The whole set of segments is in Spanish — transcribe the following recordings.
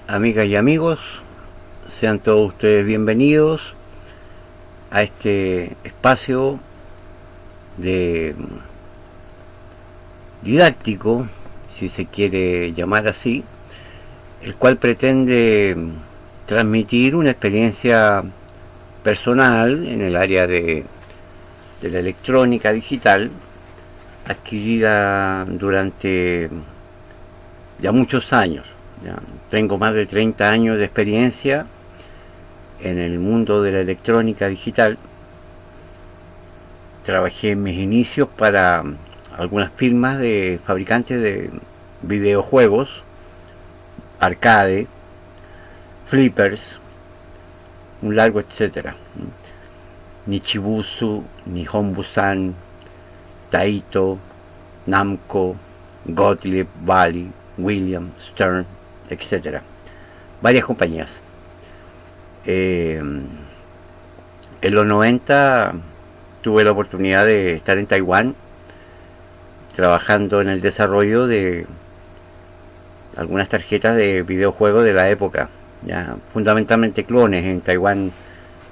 Amigas y amigos, sean todos ustedes bienvenidos a este espacio de didáctico, si se quiere llamar así, el cual pretende transmitir una experiencia personal en el área de la electrónica digital adquirida durante ya muchos años. Ya tengo más de 30 años de experiencia en el mundo de la electrónica digital. Trabajé en mis inicios para algunas firmas de fabricantes de videojuegos, arcade, flippers, un largo etcétera. Nichibusu, Nihon Busan, Taito, Namco, Gottlieb, Bally, Williams, Stern, etcétera. Varias compañías. En los 90 tuve la oportunidad de estar en Taiwán trabajando en el desarrollo de algunas tarjetas de videojuegos de la época, ya fundamentalmente clones. En Taiwán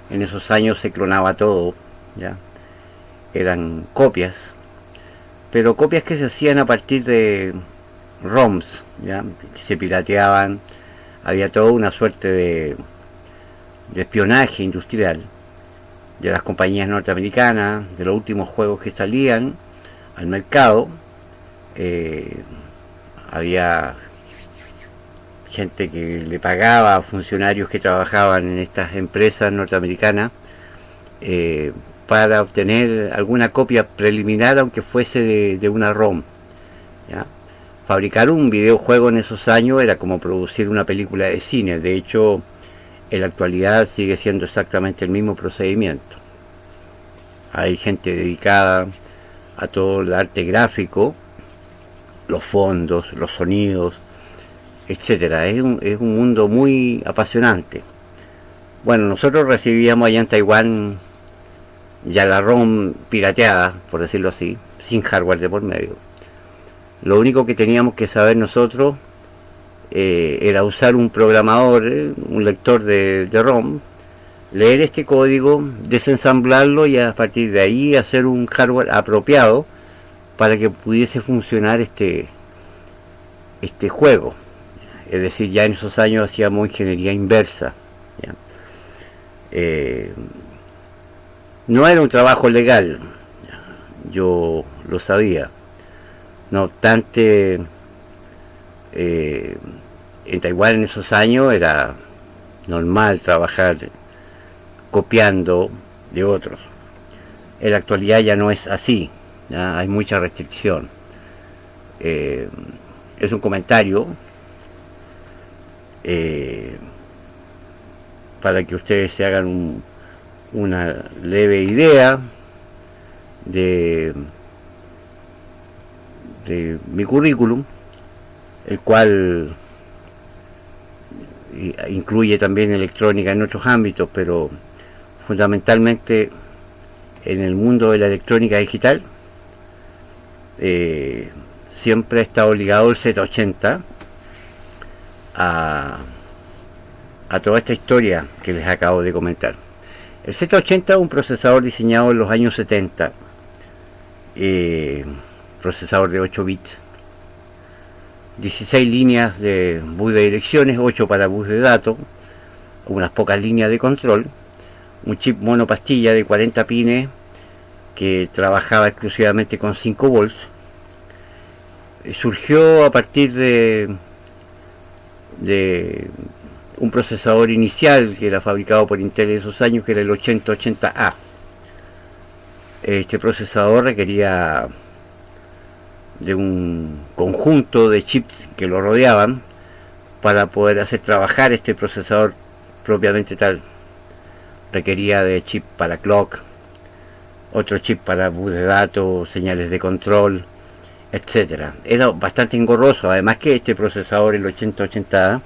en esos años se clonaba todo, ya eran copias, pero copias que se hacían a partir de ROMs, ya que se pirateaban. Había toda una suerte de espionaje industrial de las compañías norteamericanas, de los últimos juegos que salían al mercado. Había gente que le pagaba a funcionarios que trabajaban en estas empresas norteamericanas para obtener alguna copia preliminar, aunque fuese de una ROM, ¿ya? Fabricar un videojuego en esos años era como producir una película de cine. De hecho, en la actualidad sigue siendo exactamente el mismo procedimiento. Hay gente dedicada a todo el arte gráfico, los fondos, los sonidos, etcétera. Es un mundo muy apasionante. Bueno, nosotros recibíamos allá en Taiwán ya la ROM pirateada, por decirlo así, sin hardware de por medio. Lo único que teníamos que saber nosotros era usar un programador, un lector de ROM, leer este código, desensamblarlo y a partir de ahí hacer un hardware apropiado para que pudiese funcionar este juego. Es decir, ya en esos años hacíamos ingeniería inversa, ¿ya? No era un trabajo legal, yo lo sabía. No obstante, en Taiwán en esos años era normal trabajar copiando de otros. En la actualidad ya no es así, ¿ya? Hay mucha restricción. Es un comentario para que ustedes se hagan una leve idea de mi currículum, el cual incluye también electrónica en otros ámbitos, pero fundamentalmente en el mundo de la electrónica digital siempre ha estado ligado el Z80 a toda esta historia que les acabo de comentar. El Z80 es un procesador diseñado en los años 70, procesador de 8 bits, 16 líneas de bus de direcciones, 8 para bus de datos, unas pocas líneas de control, un chip monopastilla de 40 pines que trabajaba exclusivamente con 5 volts. Surgió a partir de un procesador inicial que era fabricado por Intel en esos años, que era el 8080A. Este procesador requería de un conjunto de chips que lo rodeaban para poder hacer trabajar este procesador propiamente tal. Requería de chip para clock, otro chip para bus de datos, señales de control, etcétera. Era bastante engorroso, además que este procesador, el 8080A,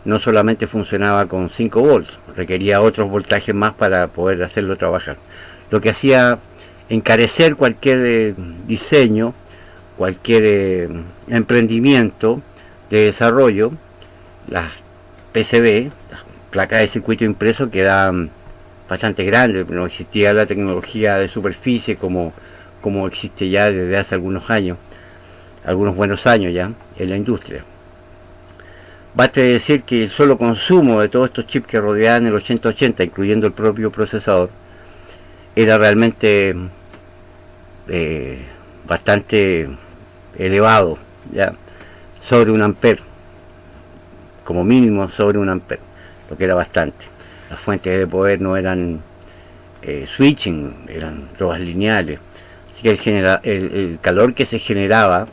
no solamente funcionaba con 5 volts, requería otros voltajes más para poder hacerlo trabajar, lo que hacía encarecer cualquier diseño, cualquier emprendimiento de desarrollo. Las PCB, las placas de circuito impreso, que eran bastante grandes, no existía la tecnología de superficie como existe ya desde hace algunos años, algunos buenos años ya, en la industria. Basta decir que el solo consumo de todos estos chips que rodeaban el 8080, incluyendo el propio procesador, era realmente bastante elevado, ya, sobre 1 ampere, como mínimo sobre 1 ampere, lo que era bastante. Las fuentes de poder no eran switching, eran todas lineales, así que el calor que se generaba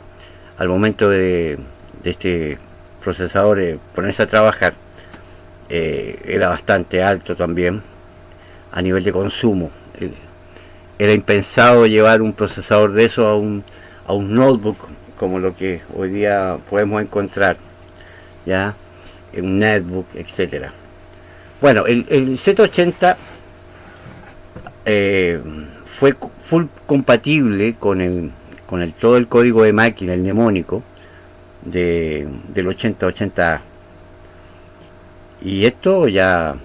al momento de este procesador ponerse a trabajar era bastante alto también a nivel de consumo. Era impensado llevar un procesador de eso a un notebook como lo que hoy día podemos encontrar, ya, en un netbook, etcétera. Bueno, el Z80 fue full compatible con todo el código de máquina, el mnemónico del 8080A, y esto ya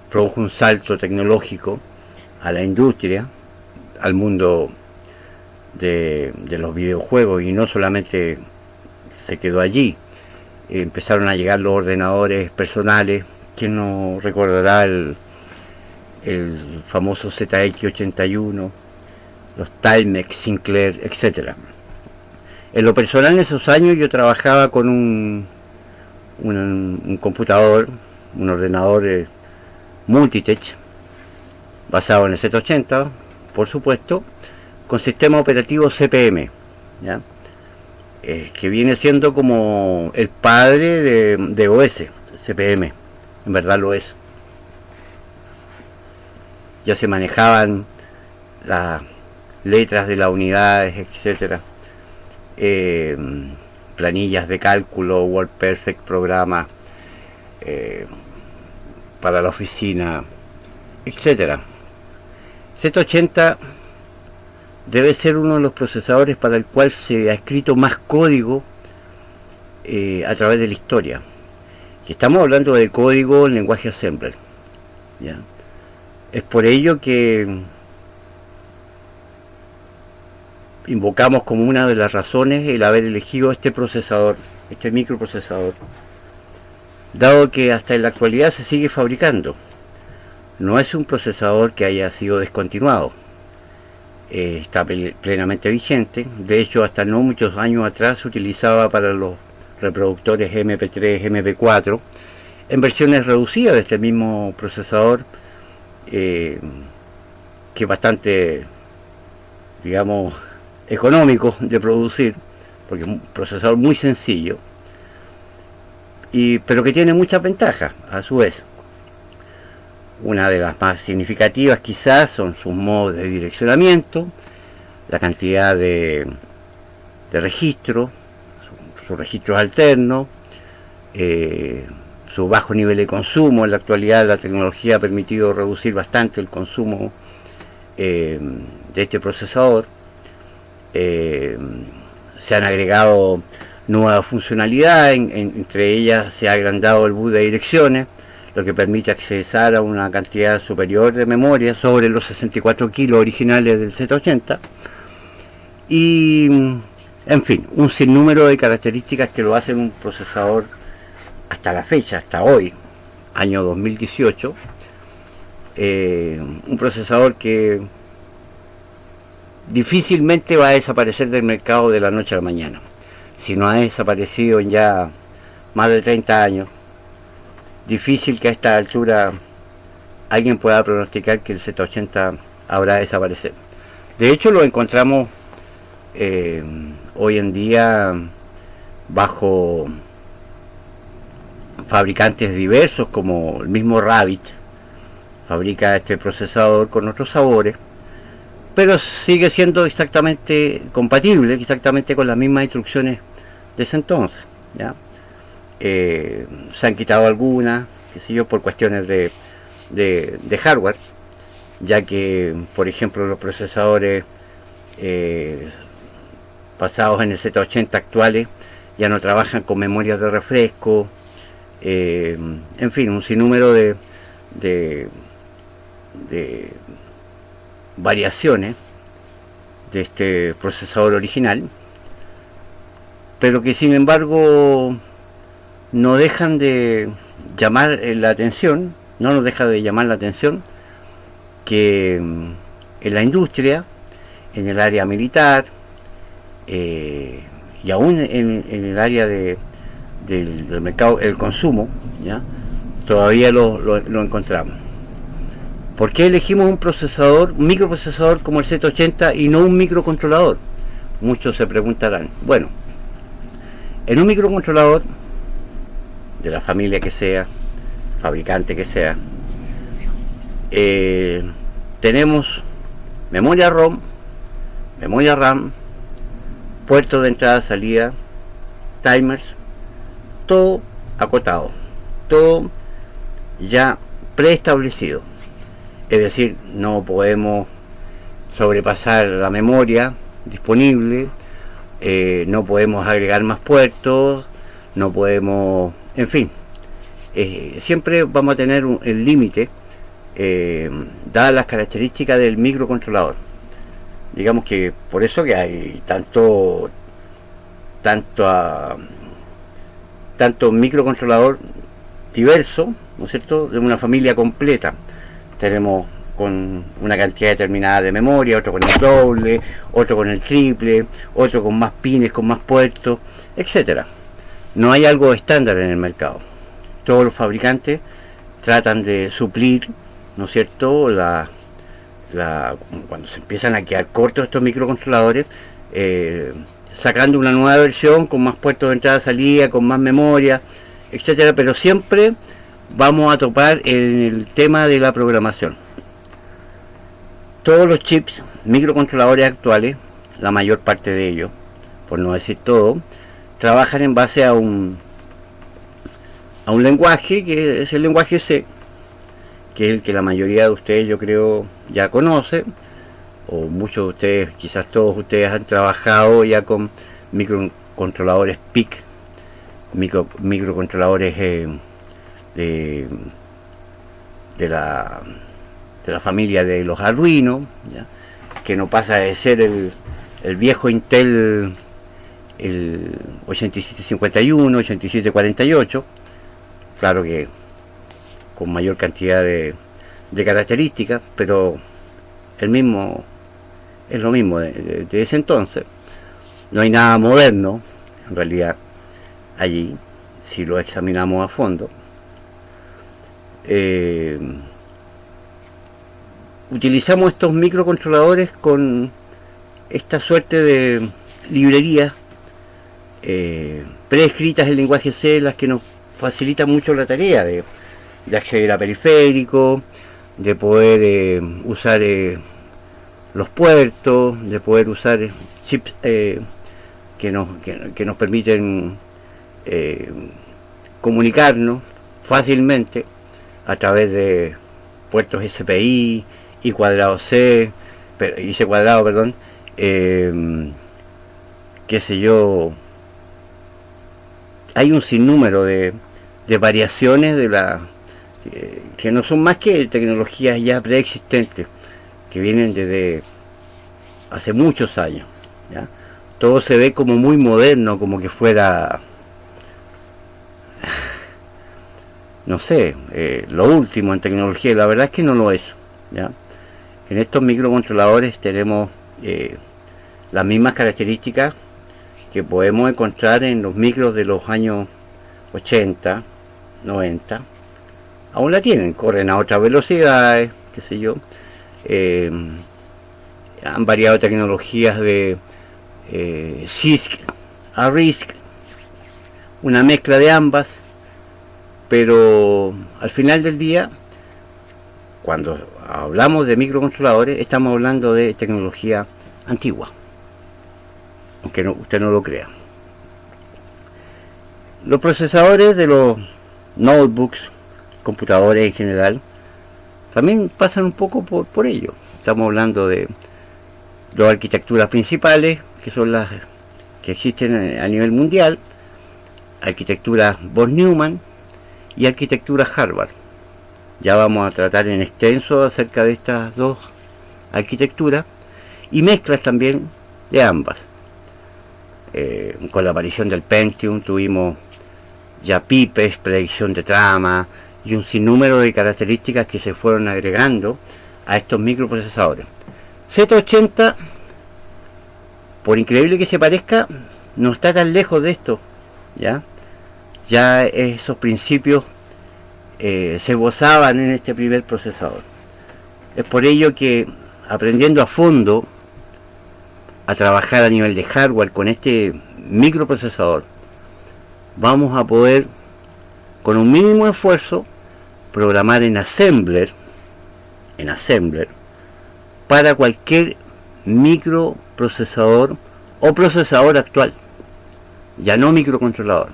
produjo un salto tecnológico a la industria, al mundo de los videojuegos, y no solamente se quedó allí. Empezaron a llegar los ordenadores personales. ¿Quién no recordará el famoso ZX81, los Timex, Sinclair, etcétera? En lo personal, en esos años yo trabajaba con un computador, un ordenador Multitech, basado en el Z80, por supuesto, con sistema operativo CP/M, ¿ya? Que viene siendo como el padre de OS, CP/M, en verdad lo es. Ya se manejaban las letras de las unidades, etcétera, planillas de cálculo, WordPerfect, programas para la oficina, etcétera. Z80 debe ser uno de los procesadores para el cual se ha escrito más código a través de la historia. Y estamos hablando de código en lenguaje assembler, ¿ya? Es por ello que invocamos como una de las razones el haber elegido este procesador, este microprocesador, dado que hasta en la actualidad se sigue fabricando. No es un procesador que haya sido descontinuado, está plenamente vigente. De hecho, hasta no muchos años atrás se utilizaba para los reproductores MP3, MP4, en versiones reducidas de este mismo procesador, que es bastante, digamos, económico de producir, porque es un procesador muy sencillo, pero que tiene muchas ventajas a su vez. Una de las más significativas quizás son sus modos de direccionamiento, la cantidad de registros, sus registros alternos, su bajo nivel de consumo. En la actualidad la tecnología ha permitido reducir bastante el consumo de este procesador. Se han agregado nuevas funcionalidades, entre ellas se ha agrandado el bus de direcciones, lo que permite accesar a una cantidad superior de memoria sobre los 64 kilos originales del Z80, y en fin, un sinnúmero de características que lo hacen un procesador hasta la fecha, hasta hoy, año 2018, un procesador que difícilmente va a desaparecer del mercado de la noche a la mañana. Si no ha desaparecido en ya más de 30 años, difícil que a esta altura alguien pueda pronosticar que el Z80 habrá de desaparecer. De hecho, lo encontramos hoy en día bajo fabricantes diversos, como el mismo Rabbit fabrica este procesador con otros sabores, pero sigue siendo exactamente compatible, exactamente con las mismas instrucciones de ese entonces, ¿ya? Se han quitado algunas, qué sé yo, por cuestiones de hardware, ya que, por ejemplo, los procesadores basados en el Z80 actuales ya no trabajan con memorias de refresco, en fin, un sinnúmero de, de variaciones de este procesador original, pero que sin embargo no dejan de llamar la atención, no nos deja de llamar la atención que en la industria, en el área militar, y aún en el área del mercado, el consumo, ¿ya? Todavía lo encontramos. ¿Por qué elegimos un microprocesador como el Z80 y no un microcontrolador? Muchos se preguntarán. Bueno, en un microcontrolador, de la familia que sea, fabricante que sea, tenemos memoria ROM, memoria RAM, puertos de entrada, salida, timers, todo acotado, todo ya preestablecido. Es decir, no podemos sobrepasar la memoria disponible, no podemos agregar más puertos, no podemos, en fin, siempre vamos a tener el límite, dadas las características del microcontrolador. Digamos que por eso que hay tanto microcontrolador diverso, ¿no es cierto?, de una familia completa. Tenemos con una cantidad determinada de memoria, otro con el doble, otro con el triple, otro con más pines, con más puertos, etcétera. No hay algo estándar en el mercado. Todos los fabricantes tratan de suplir, ¿no es cierto?, cuando se empiezan a quedar cortos estos microcontroladores, sacando una nueva versión con más puertos de entrada y salida, con más memoria, etcétera, pero siempre vamos a topar en el tema de la programación. Todos los chips microcontroladores actuales, la mayor parte de ellos, por no decir todo, trabajan en base a un lenguaje que es el lenguaje C, que es el que la mayoría de ustedes, yo creo, ya conoce, o muchos de ustedes, quizás todos ustedes han trabajado ya con microcontroladores PIC, microcontroladores de la familia de los Arduino, ¿ya?, que no pasa de ser el viejo Intel, el 8751, 8748, claro que con mayor cantidad de características, pero es lo mismo de ese entonces. No hay nada moderno en realidad allí, si lo examinamos a fondo. Utilizamos estos microcontroladores con esta suerte de librerías preescritas en lenguaje C, las que nos facilitan mucho la tarea de acceder a periféricos, de poder usar los puertos, de poder usar chips que nos permiten comunicarnos fácilmente a través de puertos SPI, I cuadrado C, C cuadrado, perdón, qué sé yo. Hay un sinnúmero de variaciones que no son más que tecnologías ya preexistentes, que vienen desde hace muchos años, ¿ya? Todo se ve como muy moderno, como que fuera, no sé, lo último en tecnología. La verdad es que no lo es, ¿ya? En estos microcontroladores tenemos las mismas características que podemos encontrar en los micros de los años 80, 90. Aún la tienen, corren a otras velocidades, qué sé yo. Han variado tecnologías de CISC a RISC, una mezcla de ambas, pero al final del día, cuando hablamos de microcontroladores, estamos hablando de tecnología antigua, aunque usted no lo crea. Los procesadores de los notebooks, computadores en general, también pasan un poco por ello. Estamos hablando de dos arquitecturas principales, que son las que existen a nivel mundial, arquitectura von Neumann y arquitectura Harvard. Ya vamos a tratar en extenso acerca de estas dos arquitecturas y mezclas también de ambas. Con la aparición del Pentium tuvimos ya pipes, predicción de trama y un sinnúmero de características que se fueron agregando a estos microprocesadores. Z80, por increíble que se parezca, no está tan lejos de esto, ya esos principios se gozaban en este primer procesador. Es por ello que, aprendiendo a fondo a trabajar a nivel de hardware con este microprocesador, vamos a poder, con un mínimo esfuerzo, programar en Assembler para cualquier microprocesador o procesador actual, ya no microcontrolador.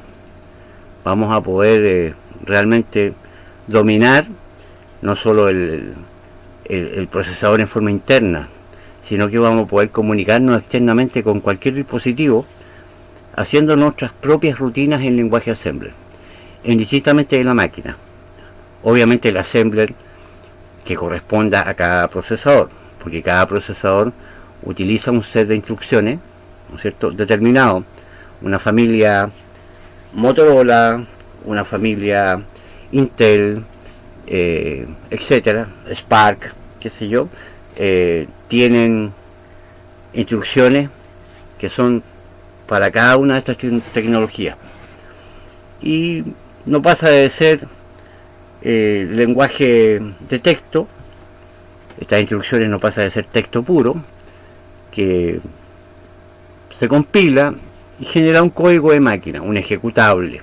Vamos a poder realmente dominar no solo el procesador en forma interna, sino que vamos a poder comunicarnos externamente con cualquier dispositivo haciendo nuestras propias rutinas en lenguaje Assembler, indistintamente de la máquina. Obviamente el Assembler que corresponda a cada procesador, porque cada procesador utiliza un set de instrucciones, ¿no es cierto?, determinado. Una familia Motorola, una familia Intel, etcétera, Spark, qué sé yo, tienen instrucciones que son para cada una de estas tecnologías, y no pasa de ser lenguaje de texto. Estas instrucciones no pasa de ser texto puro que se compila y genera un código de máquina, un ejecutable,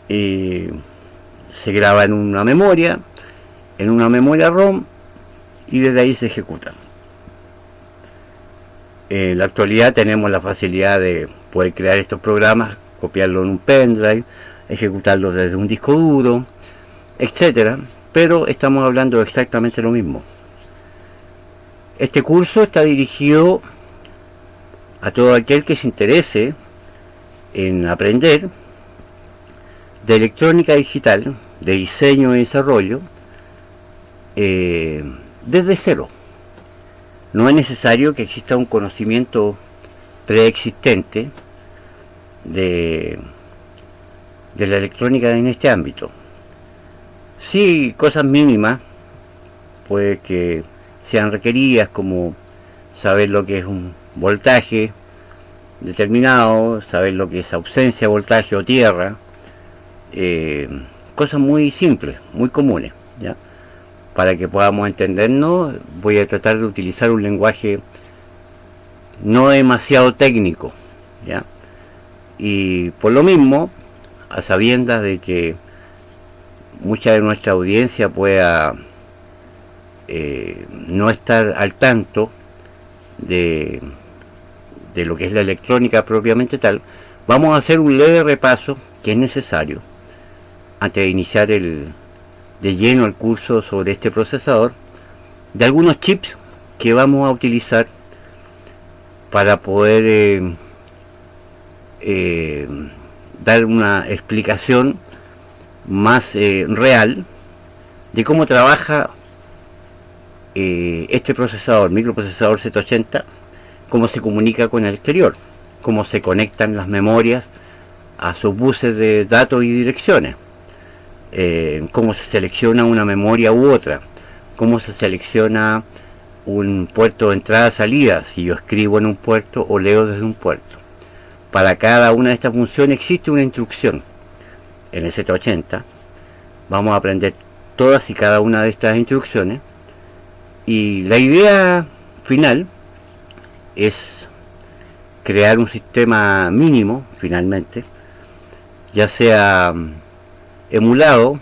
y se graba en una memoria ROM, y desde ahí se ejecuta. En la actualidad tenemos la facilidad de poder crear estos programas, copiarlo en un pendrive, ejecutarlo desde un disco duro, etcétera, pero estamos hablando de exactamente lo mismo. Este curso está dirigido a todo aquel que se interese en aprender de electrónica digital, de diseño y desarrollo, desde cero. No es necesario que exista un conocimiento preexistente de la electrónica en este ámbito. Sí, cosas mínimas puede que sean requeridas, como saber lo que es un voltaje determinado, saber lo que es ausencia de voltaje o tierra, cosas muy simples, muy comunes, ¿ya? Para que podamos entendernos, voy a tratar de utilizar un lenguaje no demasiado técnico, ¿ya? Y por lo mismo, a sabiendas de que mucha de nuestra audiencia pueda no estar al tanto de lo que es la electrónica propiamente tal, vamos a hacer un leve repaso que es necesario antes de iniciar de lleno el curso sobre este procesador, de algunos chips que vamos a utilizar para poder dar una explicación más real de cómo trabaja este procesador, microprocesador Z80, cómo se comunica con el exterior, cómo se conectan las memorias a sus buses de datos y direcciones, cómo se selecciona una memoria u otra, cómo se selecciona un puerto de entrada-salida, si yo escribo en un puerto o leo desde un puerto. Para cada una de estas funciones existe una instrucción. En el Z80 vamos a aprender todas y cada una de estas instrucciones, y la idea final es crear un sistema mínimo, finalmente, ya sea emulado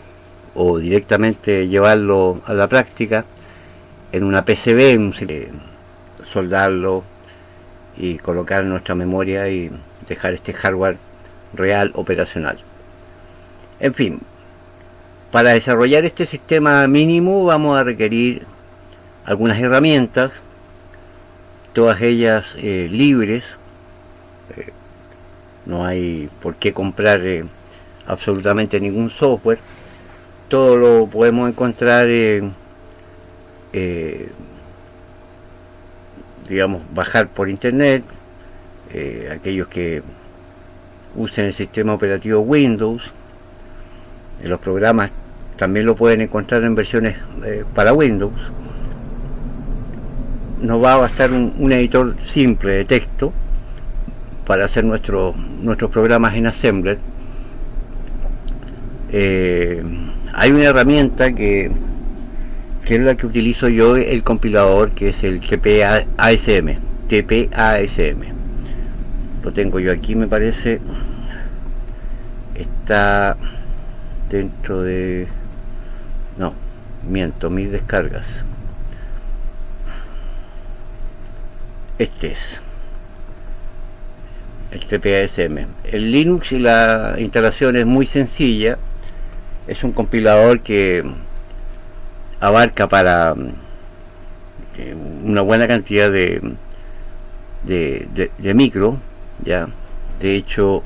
o directamente llevarlo a la práctica en una PCB, soldarlo y colocar nuestra memoria y dejar este hardware real operacional. En fin, para desarrollar este sistema mínimo vamos a requerir algunas herramientas, todas ellas libres, no hay por qué comprar absolutamente ningún software. Todo lo podemos encontrar, digamos, bajar por internet. Aquellos que usen el sistema operativo Windows, los programas también lo pueden encontrar en versiones para Windows. Nos va a bastar un editor simple de texto para hacer nuestros programas en Assembler. Hay una herramienta que es la que utilizo yo, el compilador, que es el TPASM. Lo tengo yo aquí, me parece. Está dentro de... No, miento, mis descargas. Este es el TPASM. El Linux y la instalación es muy sencilla. Es un compilador que abarca para una buena cantidad de micro, ya. De hecho,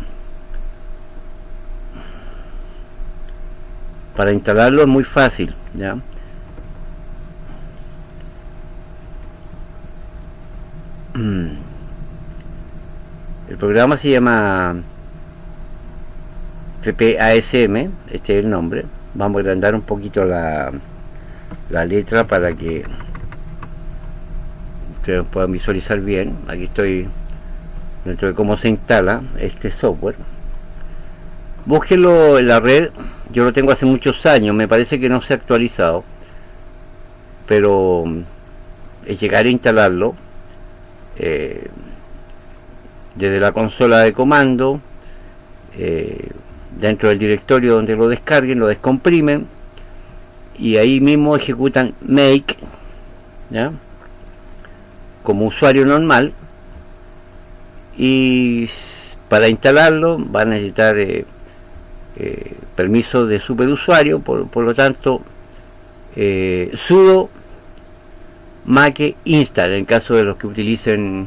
para instalarlo es muy fácil, ya. El programa se llama TPASM, este es el nombre. Vamos a agrandar un poquito la letra para que ustedes puedan visualizar bien. Aquí estoy dentro de cómo se instala este software. Búsquenlo en la red. Yo lo tengo hace muchos años, me parece que no se ha actualizado, pero es llegar a instalarlo desde la consola de comando, dentro del directorio donde lo descarguen, lo descomprimen y ahí mismo ejecutan make, ¿ya?, como usuario normal, y para instalarlo va a necesitar permiso de superusuario, por lo tanto sudo make install en caso de los que utilicen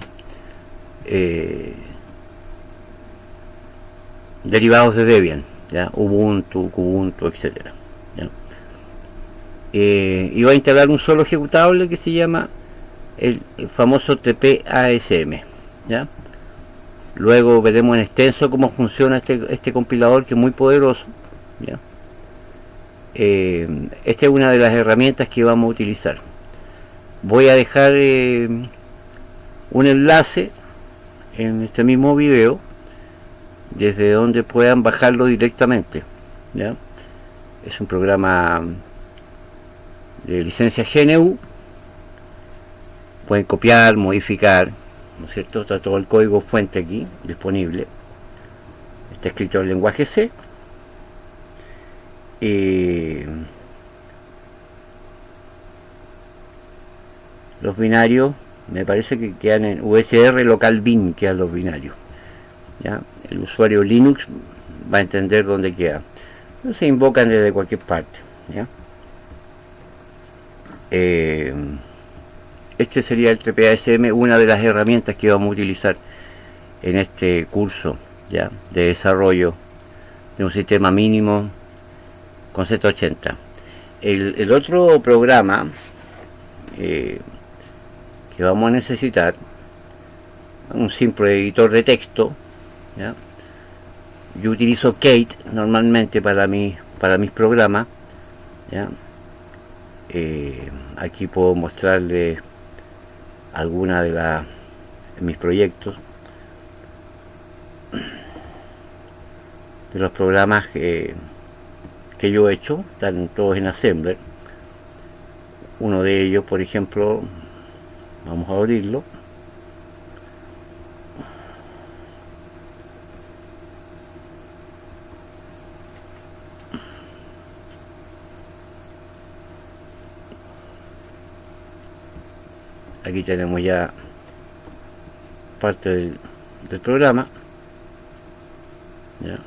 derivados de Debian, ¿ya?, Ubuntu, Kubuntu, etcétera, ¿ya? Y va a instalar un solo ejecutable que se llama el famoso TPASM, ¿ya? Luego veremos en extenso cómo funciona este compilador, que es muy poderoso, ¿ya? Esta es una de las herramientas que vamos a utilizar. Voy a dejar un enlace en este mismo video desde donde puedan bajarlo directamente, ¿ya? Es un programa de licencia GNU. Pueden copiar, modificar, ¿no es cierto? Está todo el código fuente aquí disponible. Está escrito en lenguaje C. Los binarios me parece que quedan en USR local bin, quedan los binarios, ¿ya? El usuario Linux va a entender dónde queda. No se invocan desde cualquier parte, ¿ya? Este sería el TPASM, una de las herramientas que vamos a utilizar en este curso, ya, de desarrollo de un sistema mínimo con Z80. El otro programa que vamos a necesitar, un simple editor de texto, ¿ya? Yo utilizo Kate normalmente para mis programas, ¿ya? Aquí puedo mostrarles alguna de mis proyectos, de los programas que yo he hecho, están todos en Assembler. Uno de ellos, por ejemplo, vamos a abrirlo. Aquí tenemos ya parte del programa, ¿ya?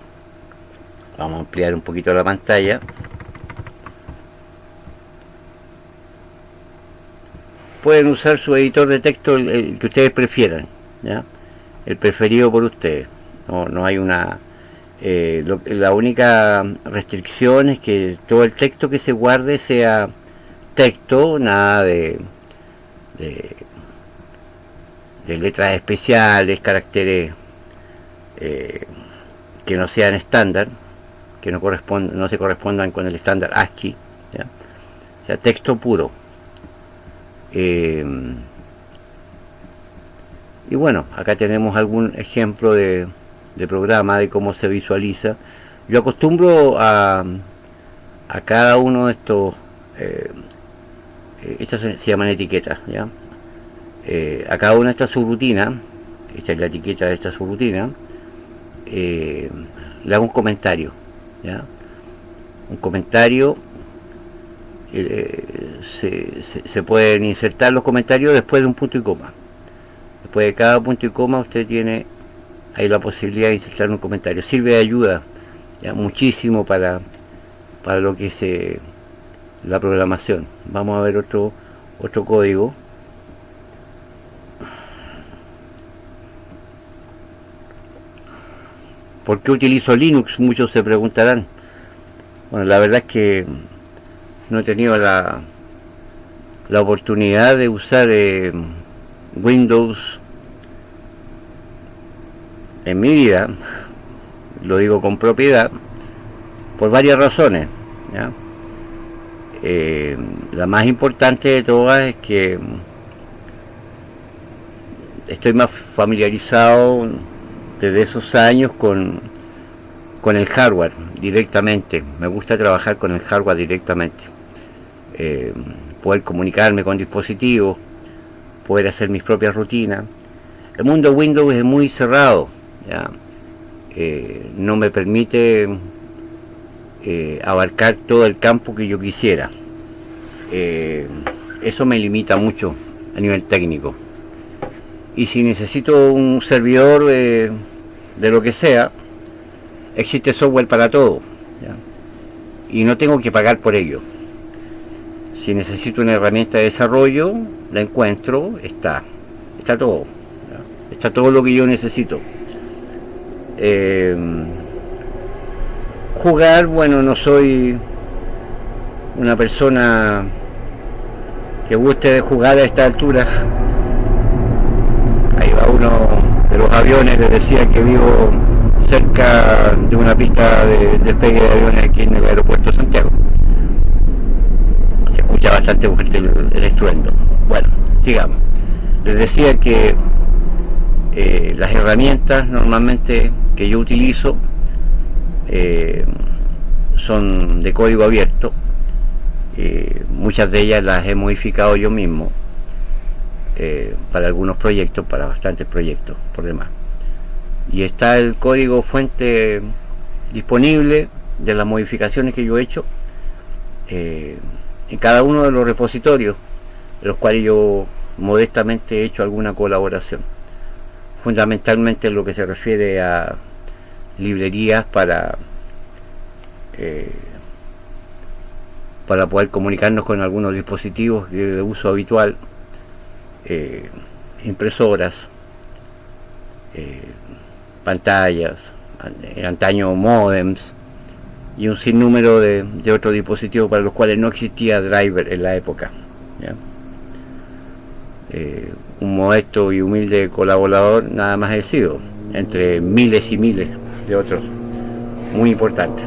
Vamos a ampliar un poquito la pantalla. Pueden usar su editor de texto, el que ustedes prefieran, ¿ya?, el preferido por ustedes. no hay una... la única restricción es que todo el texto que se guarde sea texto, nada de, de letras especiales, caracteres que no sean estándar, que no se correspondan con el estándar ASCII, ¿ya? O sea, texto puro. Y bueno, acá tenemos algún ejemplo de programa, de cómo se visualiza. Yo acostumbro a cada uno de estos, estas se llaman etiquetas, ¿ya? A cada una de estas subrutinas, esta es la etiqueta de esta subrutina, le hago un comentario, ¿ya? Un comentario, se pueden insertar los comentarios después de un punto y coma. Después de cada punto y coma usted tiene ahí la posibilidad de insertar un comentario. Sirve de ayuda, ¿ya? Muchísimo para lo que es la programación. Vamos a ver otro código. ¿Por qué utilizo Linux? Muchos se preguntarán. Bueno, la verdad es que no he tenido la oportunidad de usar Windows en mi vida, lo digo con propiedad, por varias razones, ¿ya? La más importante de todas es que estoy más familiarizado desde esos años con el hardware directamente. Me gusta trabajar con el hardware directamente, poder comunicarme con dispositivos, poder hacer mis propias rutinas. El mundo Windows es muy cerrado, ¿ya? No me permite abarcar todo el campo que yo quisiera. Eso me limita mucho a nivel técnico. Y si necesito un servidor de lo que sea, existe software para todo, ¿ya? Y no tengo que pagar por ello. Si necesito una herramienta de desarrollo, la encuentro, está todo, ¿ya? Está todo lo que yo necesito. Jugar, bueno, no soy una persona que guste de jugar a esta altura. Ahí va uno de los aviones, les decía que vivo cerca de una pista de despegue de aviones aquí en el aeropuerto de Santiago. Se escucha bastante fuerte el estruendo. Bueno, sigamos. Les decía que las herramientas normalmente que yo utilizo son de código abierto. Muchas de ellas las he modificado yo mismo para algunos proyectos, para bastantes proyectos por demás. Y está el código fuente disponible de las modificaciones que yo he hecho en cada uno de los repositorios, de los cuales yo modestamente he hecho alguna colaboración, fundamentalmente en lo que se refiere a librerías para poder comunicarnos con algunos dispositivos de uso habitual, impresoras, pantallas, antaño modems y un sinnúmero de otros dispositivos para los cuales no existía driver en la época, ¿ya? Un modesto y humilde colaborador nada más he sido, entre miles y miles de otros muy importantes.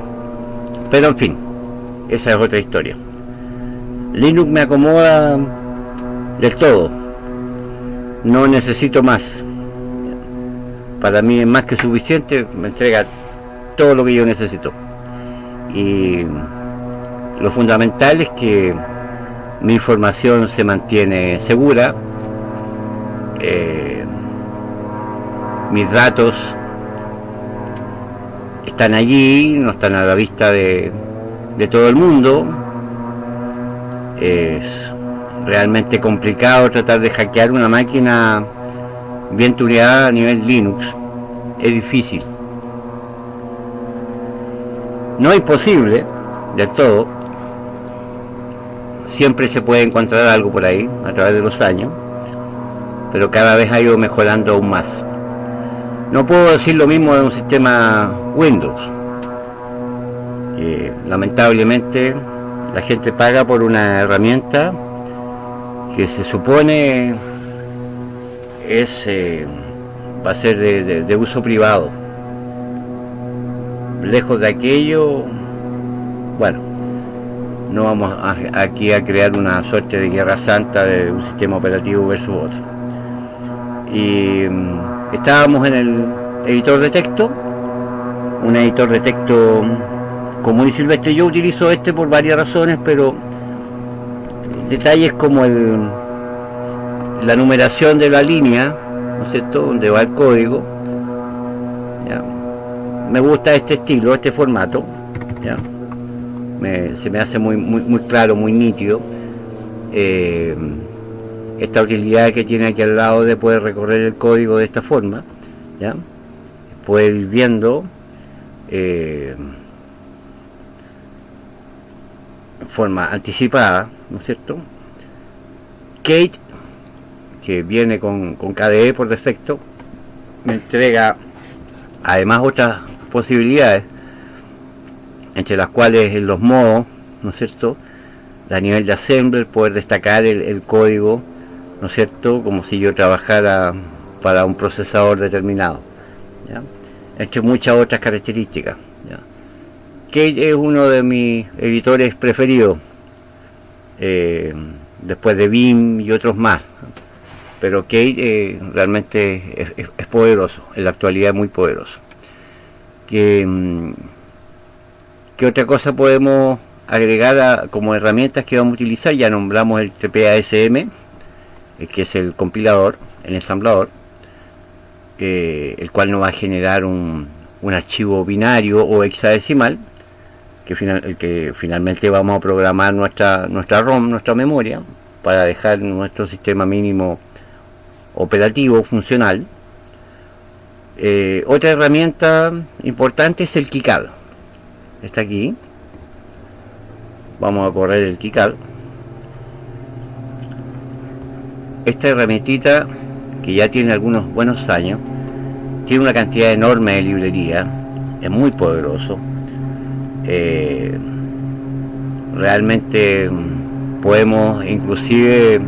Pero en fin, esa es otra historia. Linux me acomoda del todo, no necesito más. Para mí es más que suficiente, me entrega todo lo que yo necesito. Y lo fundamental es que mi información se mantiene segura, mis datos están allí, no están a la vista de todo el mundo. Es realmente complicado tratar de hackear una máquina bien tuneada a nivel Linux. Es difícil. No es imposible del todo. Siempre se puede encontrar algo por ahí a través de los años, pero cada vez ha ido mejorando aún más. No puedo decir lo mismo de un sistema Windows. Lamentablemente la gente paga por una herramienta que se supone va a ser de uso privado. Lejos de aquello, bueno, no vamos aquí a crear una suerte de guerra santa de un sistema operativo versus otro. Y estábamos en el editor de texto, un editor de texto común y silvestre. Yo utilizo este por varias razones, pero detalles como la numeración de la línea, ¿no es cierto?, donde va el código, ¿ya? Me gusta este estilo, este formato, ¿ya? Se me hace muy claro, muy nítido. Esta utilidad que tiene aquí al lado de poder recorrer el código de esta forma, ¿ya? Poder ir viendo en forma anticipada, ¿no es cierto? Kate, que viene con KDE por defecto, me entrega además otras posibilidades, entre las cuales en los modos, ¿no es cierto?, a nivel de assembler, poder destacar el código, ¿no es cierto?, como si yo trabajara para un procesador determinado, ¿ya?, entre muchas otras características, ¿ya? Kate es uno de mis editores preferidos, después de Vim y otros más, pero Kate realmente es poderoso, en la actualidad es muy poderoso. ¿Qué otra cosa podemos agregar como herramientas que vamos a utilizar? Ya nombramos el TPASM, que es el compilador, el ensamblador, el cual nos va a generar un archivo binario o hexadecimal, que finalmente vamos a programar nuestra ROM, nuestra memoria, para dejar nuestro sistema mínimo operativo funcional. Otra herramienta importante es el KiCad. Está aquí. Vamos a correr el KiCad. Esta herramientita, que ya tiene algunos buenos años, tiene una cantidad enorme de librería, es muy poderoso. Realmente podemos inclusive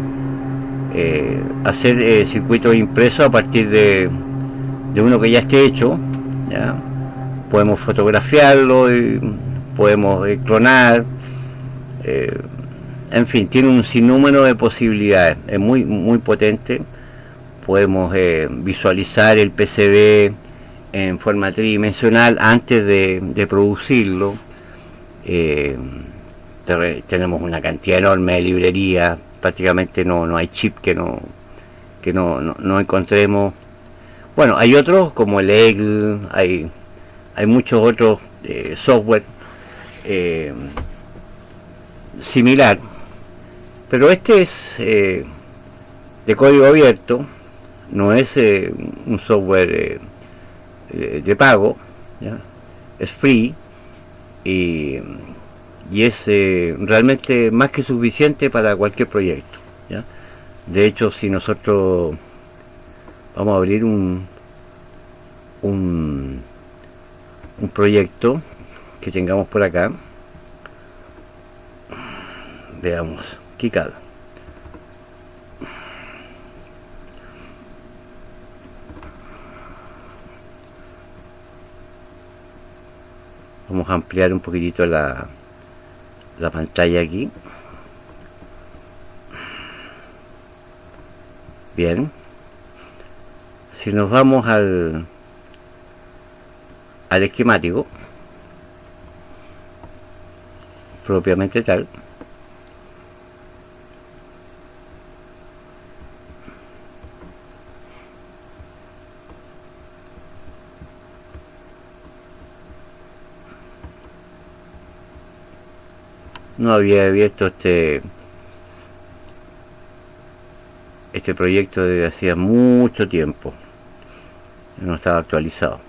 hacer circuitos impresos a partir de uno que ya esté hecho, ¿ya? Podemos fotografiarlo y podemos clonar, en fin, tiene un sinnúmero de posibilidades, es muy potente. Podemos visualizar el PCB en forma tridimensional antes de producirlo. Tenemos una cantidad enorme de librería, prácticamente no hay chip que no encontremos. Bueno, hay otros como el EGL, hay muchos otros software similar, pero este es de código abierto, no es un software de pago, ¿ya? Es free y es realmente más que suficiente para cualquier proyecto, ¿ya? De hecho, si nosotros vamos a abrir un proyecto que tengamos por acá, veamos, KiCad. Vamos a ampliar un poquitito la pantalla aquí. Bien. Si nos vamos al esquemático propiamente tal, no había abierto este proyecto desde hacía mucho tiempo, no estaba actualizado.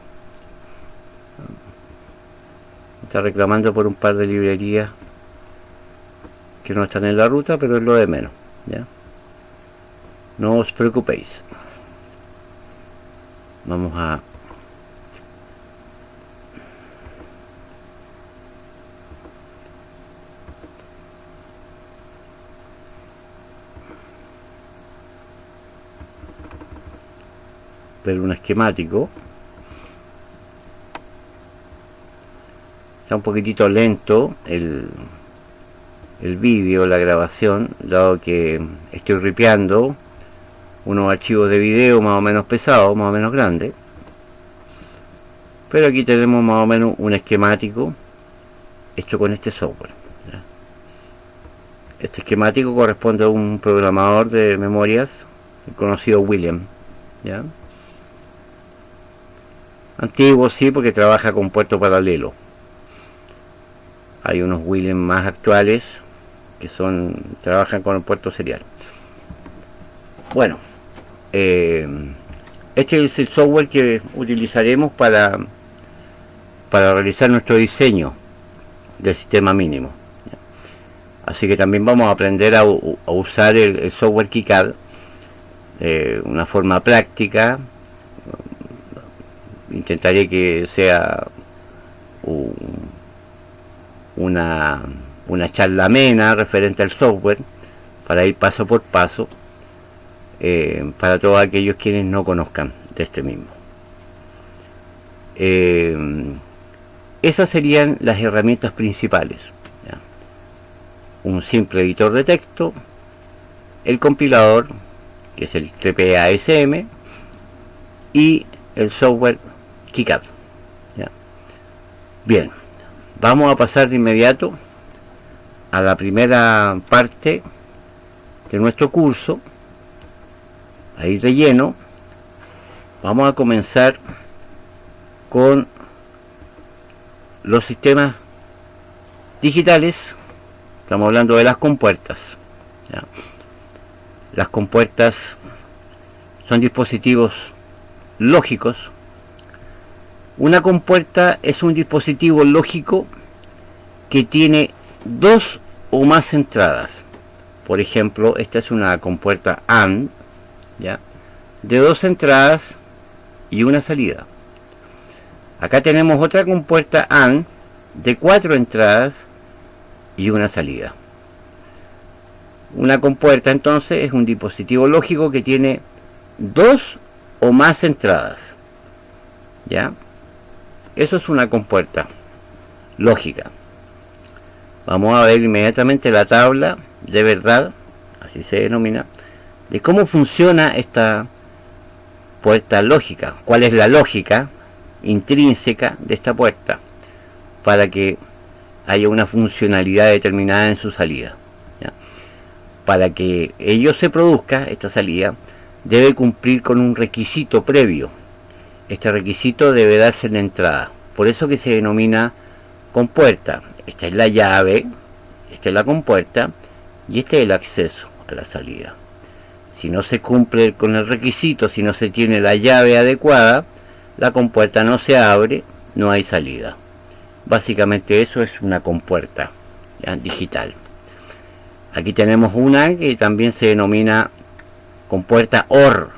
Está reclamando por un par de librerías que no están en la ruta, pero es lo de menos, ¿ya? No os preocupéis. Vamos a ver un esquemático. Está un poquitito lento el vídeo, la grabación, dado que estoy ripeando unos archivos de video más o menos pesados, más o menos grandes. Pero aquí tenemos más o menos un esquemático hecho con este software. ¿Ya? Este esquemático corresponde a un programador de memorias, el conocido William. ¿Ya? Antiguo sí, porque trabaja con puerto paralelo. Hay unos William más actuales que trabajan con el puerto serial. Bueno, este es el software que utilizaremos para realizar nuestro diseño del sistema mínimo. Así que también vamos a aprender a usar el software KiCad de una forma práctica. Intentaré que sea una charla amena referente al software, para ir paso por paso, para todos aquellos quienes no conozcan de este mismo. Esas serían las herramientas principales, ¿ya? Un simple editor de texto, el compilador, que es el TPASM, y el software KiCad, ¿ya? Bien, vamos a pasar de inmediato a la primera parte de nuestro curso, ahí de lleno. Vamos a comenzar con los sistemas digitales. Estamos hablando de las compuertas, ¿ya? Las compuertas son dispositivos lógicos. Una compuerta es un dispositivo lógico que tiene dos o más entradas. Por ejemplo, esta es una compuerta AND, ¿ya?, de dos entradas y una salida. Acá tenemos otra compuerta AND de 4 entradas y una salida. Una compuerta entonces es un dispositivo lógico que tiene dos o más entradas, ¿ya? Eso es una compuerta lógica. Vamos a ver inmediatamente la tabla de verdad, así se denomina, de cómo funciona esta puerta lógica. ¿Cuál es la lógica intrínseca de esta puerta para que haya una funcionalidad determinada en su salida, ¿ya? Para que ello se produzca, esta salida debe cumplir con un requisito previo. Este requisito debe darse en la entrada, por eso que se denomina compuerta. Esta es la llave, esta es la compuerta y este es el acceso a la salida. Si no se cumple con el requisito, si no se tiene la llave adecuada, la compuerta no se abre, no hay salida. Básicamente eso es una compuerta, ¿ya?, digital. Aquí tenemos una que también se denomina compuerta OR,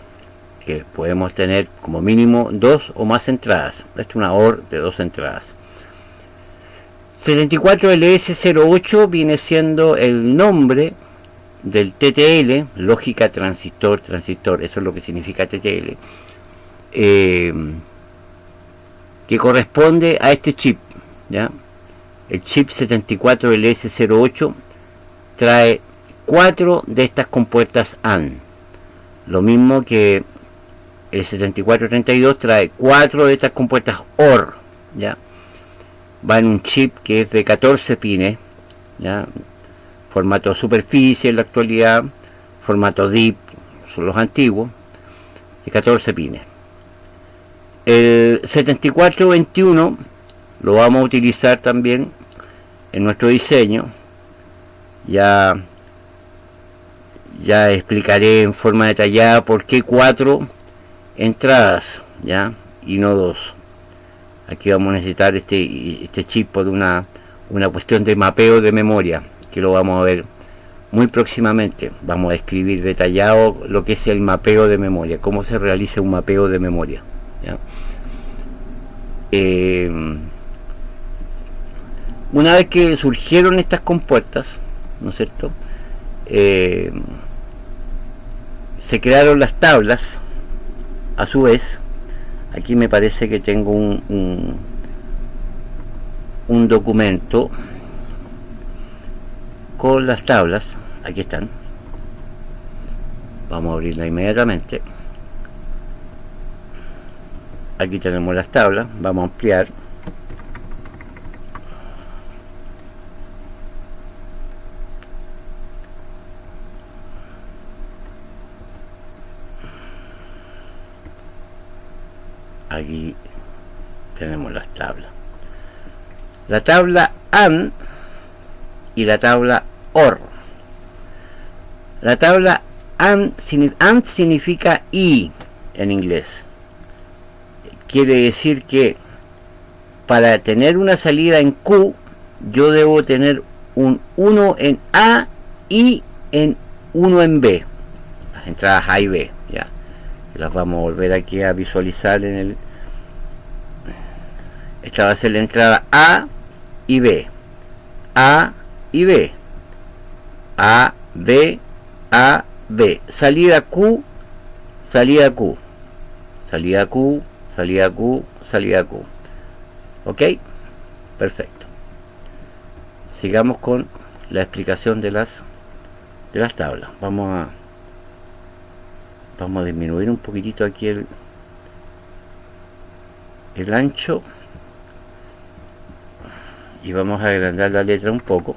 que podemos tener como mínimo dos o más entradas. Esta es una OR de dos entradas. 74LS08 viene siendo el nombre del TTL, lógica transistor, eso es lo que significa TTL, que corresponde a este chip, ¿ya? El chip 74LS08 trae 4 de estas compuertas AND, lo mismo que el 7432 trae 4 de estas compuertas OR, ¿ya? Va en un chip que es de 14 pines, ¿ya? Formato superficie en la actualidad, formato DIP son los antiguos, de 14 pines. El 7421 lo vamos a utilizar también en nuestro diseño. Ya explicaré en forma detallada por qué 4 entradas, ¿ya?, y no 2. Aquí vamos a necesitar este chip por una cuestión de mapeo de memoria, que lo vamos a ver muy próximamente. Vamos a escribir detallado lo que es el mapeo de memoria, cómo se realiza un mapeo de memoria, ¿ya? Una vez que surgieron estas compuertas, ¿no es cierto?, se crearon las tablas a su vez, aquí me parece que tengo un documento con las tablas. Aquí están. Vamos a abrirla inmediatamente. Aquí tenemos las tablas. Vamos a ampliar. Aquí tenemos las tablas. La tabla AND y la tabla OR. La tabla AND significa y en inglés. Quiere decir que para tener una salida en Q, yo debo tener un 1 en A y en 1 en B. Las entradas A y B, ya. Las vamos a volver aquí a visualizar en el... Esta va a ser la entrada A y B. A y B. A, B, A, B. Salida Q, salida Q. Salida Q, salida Q, salida Q. ¿Ok? Perfecto. Sigamos con la explicación de las tablas. Vamos a disminuir un poquitito aquí el ancho y vamos a agrandar la letra un poco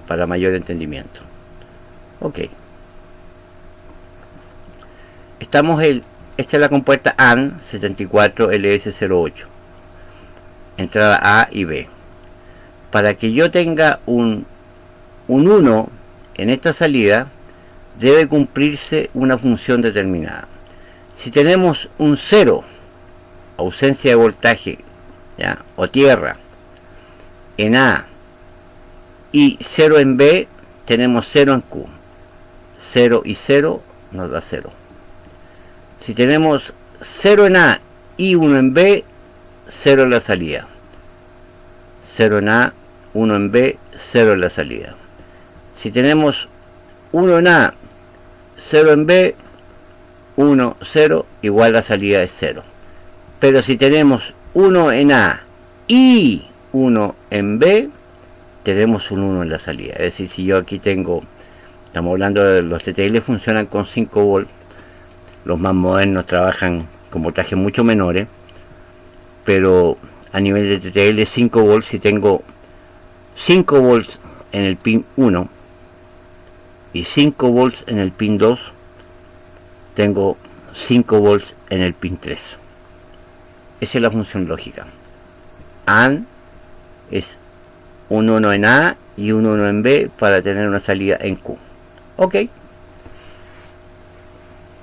para mayor entendimiento. Ok. Esta es la compuerta AND 74LS08, entrada A y B. Para que yo tenga un 1 en esta salida, debe cumplirse una función determinada. Si tenemos un 0, ausencia de voltaje, ¿ya?, o tierra, en A y 0 en B, tenemos 0 en Q. 0 y 0 nos da 0. Si tenemos 0 en A y 1 en B, 0 en la salida. 0 en A, 1 en B, 0 en la salida. Si tenemos 1 en A, 0 en B, 1, 0, igual la salida es 0. Pero si tenemos 1 en A y 1 en B, tenemos un 1 en la salida. Es decir, si yo aquí tengo, estamos hablando de los TTL, funcionan con 5 volts. Los más modernos trabajan con voltajes mucho menores, pero a nivel de TTL 5 volts, si tengo 5 volts en el pin 1 y 5 volts en el pin 2, tengo 5 volts en el pin 3. Esa es la función lógica. AND es un 1 en A y un 1 en B para tener una salida en Q. Ok.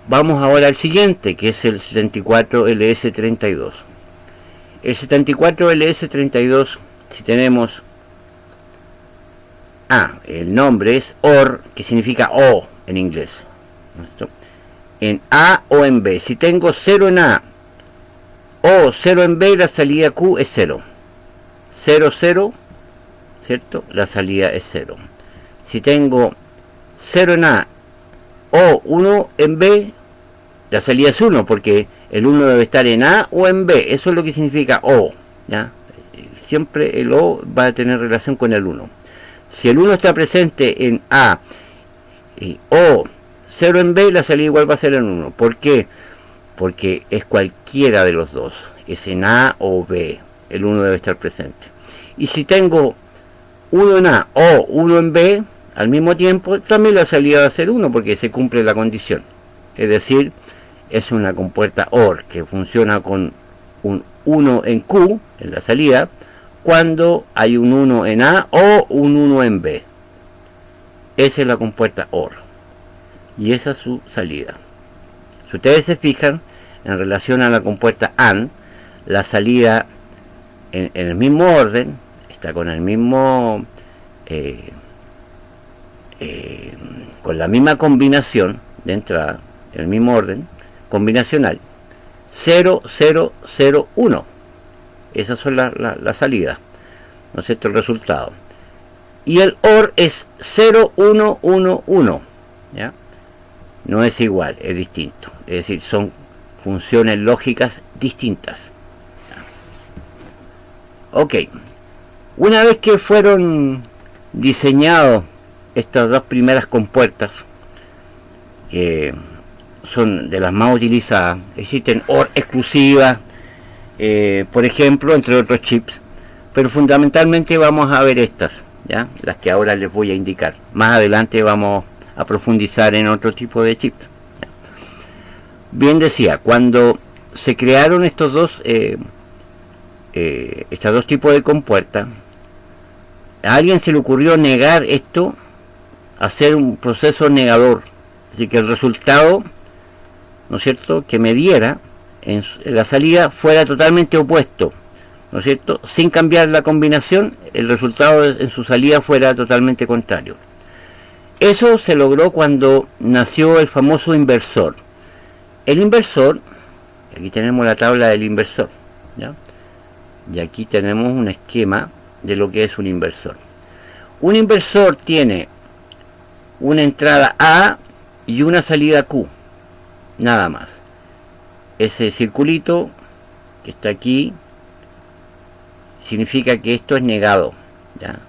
Vamos ahora al siguiente, que es el 74LS32. El 74LS32, si tenemos... el nombre es OR, que significa O en inglés. ¿Listo? En A o en B. Si tengo 0 en A o 0 en B, la salida Q es 0. 0, 0, ¿cierto? La salida es 0. Si tengo 0 en A o 1 en B, la salida es 1, porque el 1 debe estar en A o en B. Eso es lo que significa O, ¿ya? Siempre el O va a tener relación con el 1. Si el 1 está presente en A o 0 en B, la salida igual va a ser en 1. ¿Por qué? Porque es cualquiera de los dos. Es en A o B. El 1 debe estar presente. Y si tengo 1 en A o 1 en B, al mismo tiempo, también la salida va a ser 1, porque se cumple la condición. Es decir, es una compuerta OR que funciona con un 1 en Q, en la salida, cuando hay un 1 en A o un 1 en B. Esa es la compuerta OR. Y esa es su salida. Si ustedes se fijan, en relación a la compuerta AND, la salida en el mismo orden, está con el mismo... con la misma combinación de entrada, en el mismo orden combinacional, 0, 0, 0, 1. Esas son las salidas, ¿no es cierto? El resultado. Y el OR es 0, 1, 1, 1, ¿ya? No es igual, es distinto. Es decir, funciones lógicas distintas. Ok, una vez que fueron diseñados estas dos primeras compuertas, que son de las más utilizadas, existen OR exclusivas, por ejemplo, entre otros chips, pero fundamentalmente vamos a ver estas, ¿ya? Las que ahora les voy a indicar. Más adelante vamos a profundizar en otro tipo de chips. Bien decía, cuando se crearon estos dos tipos de compuertas, a alguien se le ocurrió negar esto, hacer un proceso negador, así que el resultado, ¿no es cierto?, que me diera en la salida fuera totalmente opuesto, ¿no es cierto?, sin cambiar la combinación, el resultado en su salida fuera totalmente contrario. Eso se logró cuando nació el famoso inversor. El inversor, aquí tenemos la tabla del inversor, ¿ya? Y aquí tenemos un esquema de lo que es un inversor. Un inversor tiene una entrada A y una salida Q, nada más. Ese circulito que está aquí significa que esto es negado, ¿ya?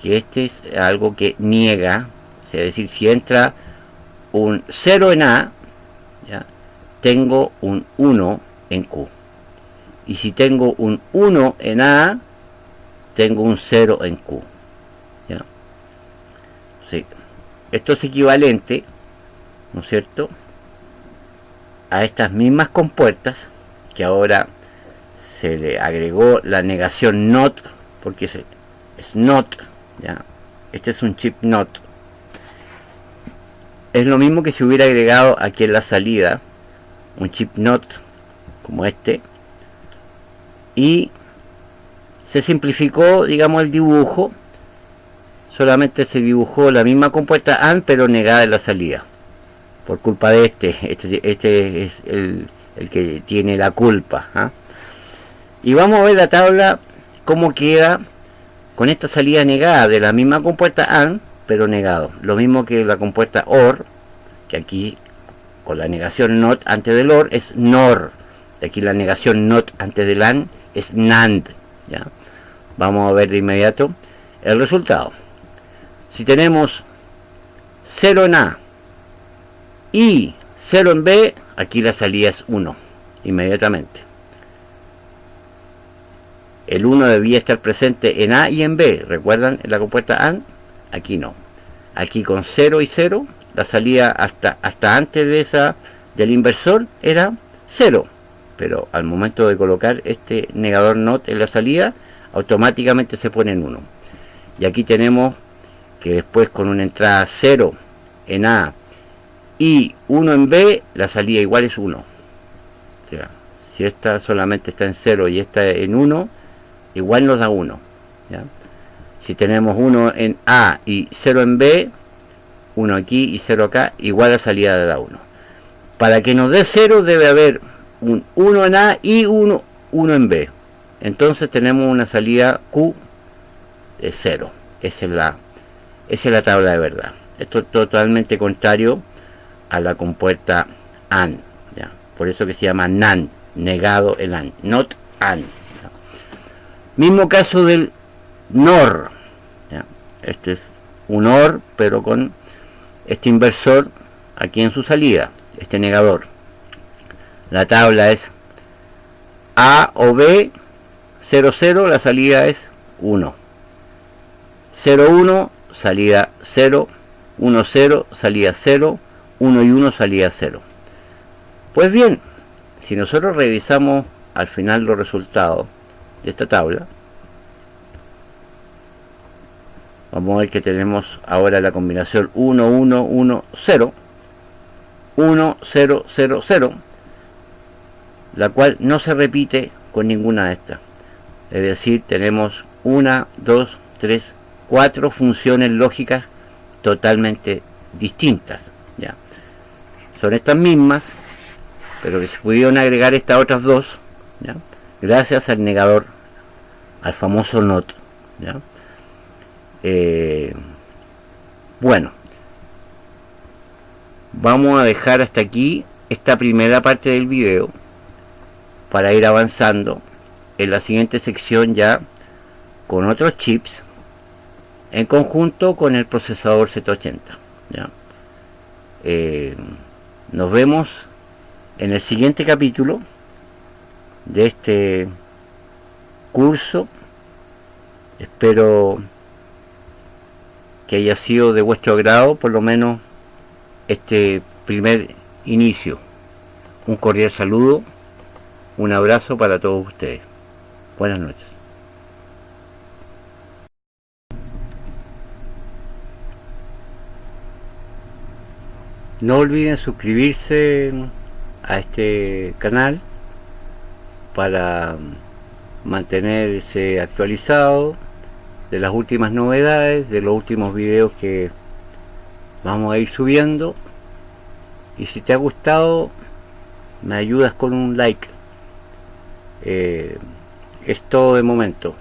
Que este es algo que niega, es decir, si entra un 0 en A, ¿ya?, tengo un 1 en Q. Y si tengo un 1 en A, tengo un 0 en Q. ¿Ya? Sí. Esto es equivalente, ¿no es cierto?, a estas mismas compuertas, que ahora se le agregó la negación NOT, porque es NOT, ¿ya? Este es un chip NOT. Es lo mismo que si hubiera agregado aquí en la salida un chip NOT como este, y se simplificó, digamos, el dibujo. Solamente se dibujó la misma compuesta AND, pero negada en la salida, por culpa de este es el que tiene la culpa, ¿eh? Y vamos a ver la tabla cómo queda con esta salida negada de la misma compuesta AND, pero negado. Lo mismo que la compuesta OR, que aquí con la negación NOT antes del OR es NOR. Aquí la negación NOT antes del AND es NAND, ¿ya? Vamos a ver de inmediato el resultado. Si tenemos 0 en A y 0 en B, aquí la salida es 1, inmediatamente. El 1 debía estar presente en A y en B, ¿recuerdan la compuesta AND? Aquí no. Aquí con 0 y 0, la salida hasta antes de del inversor era 0. Pero al momento de colocar este negador NOT en la salida, automáticamente se pone en 1. Y aquí tenemos que después, con una entrada 0 en A y 1 en B, la salida igual es 1. O sea, si esta solamente está en 0 y esta en 1, igual nos da 1, ¿ya? Si tenemos 1 en A y 0 en B, 1 aquí y 0 acá, igual la salida da 1. Para que nos dé 0 debe haber un 1 en A y 1 en B. Entonces tenemos una salida Q de 0. Esa es la tabla de verdad. Esto es totalmente contrario a la compuerta AND, ¿ya? Por eso que se llama NAND, negado el AND, not AND, ¿ya? Mismo caso del NOR, ¿ya? Este es un OR, pero con este inversor aquí en su salida, este negador. La tabla es A o B, 0, 0, la salida es 1. 0, 1, salida 0, 1, 0, salida 0, 1 y 1, salida 0. Pues bien, si nosotros revisamos al final los resultados de esta tabla, vamos a ver que tenemos ahora la combinación 1, 1, 1, 0, 1, 0, 0, 0, la cual no se repite con ninguna de estas. Es decir, tenemos 1, 2, 3, 4 funciones lógicas totalmente distintas, ¿ya? Son estas mismas, pero que se pudieron agregar estas otras dos, ¿ya?, gracias al negador, al famoso NOT, ¿ya? Bueno, vamos a dejar hasta aquí esta primera parte del video para ir avanzando en la siguiente sección ya con otros chips en conjunto con el procesador Z80. ¿Ya? Nos vemos en el siguiente capítulo de este curso. Espero que haya sido de vuestro agrado, por lo menos este primer inicio. Un cordial saludo, un abrazo para todos ustedes. Buenas noches. No olviden suscribirse a este canal para mantenerse actualizado de las últimas novedades, de los últimos videos que vamos a ir subiendo. Y si te ha gustado, me ayudas con un like. Es todo de momento.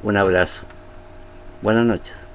Un abrazo. Buenas noches.